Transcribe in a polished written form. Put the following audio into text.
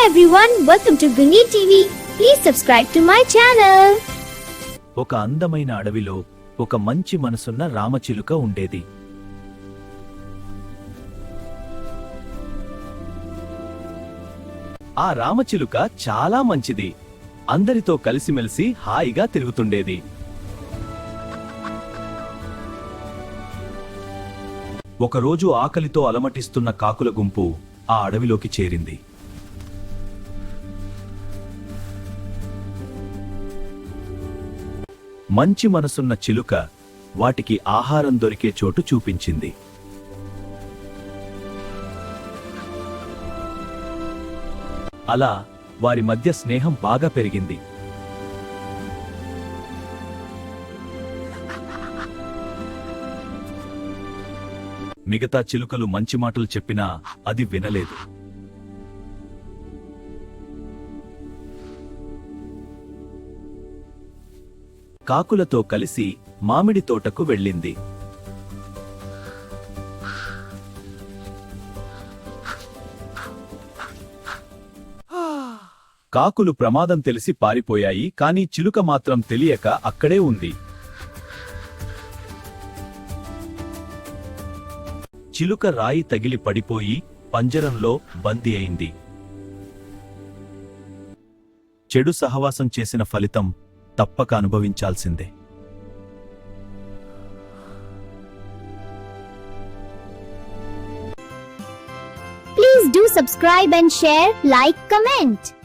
everyone, welcome to Gungi TV. Please subscribe to my channel. ఒక అందమైన అడవిలో ఒక మంచి మనసున్న రామచిలుక ఉండేది. ఆ రామచిలుక చాలా మంచిది. అందరితో కలిసిమెలిసి హాయిగా తిరుగుతుండేది. ఒకరోజు ఆకలితో అలమటిస్తున్న కాకుల గుంపు ఆ అడవిలోకి చేరింది. మంచి మనసున్న చిలుక వాటికి ఆహారం దొరికే చోటు చూపించింది. అలా వారి మధ్య స్నేహం బాగా పెరిగింది. మిగతా చిలుకలు మంచి మాటలు చెప్పినా అది వినలేదు. కాకులతో కలిసి మామిడి తోటకు వెళ్ళింది. కాకులు ప్రమాదం తెలిసి పారిపోయాయి, కానీ చిలుక మాత్రం తెలియక అక్కడే ఉంది. చిలుక రాయి తగిలి పడిపోయి పంజరంలో బందీ అయింది. చెడు సహవాసం చేసిన ఫలితం తప్పక అనుభవించాల్సిందే. Please do subscribe and share, like, comment.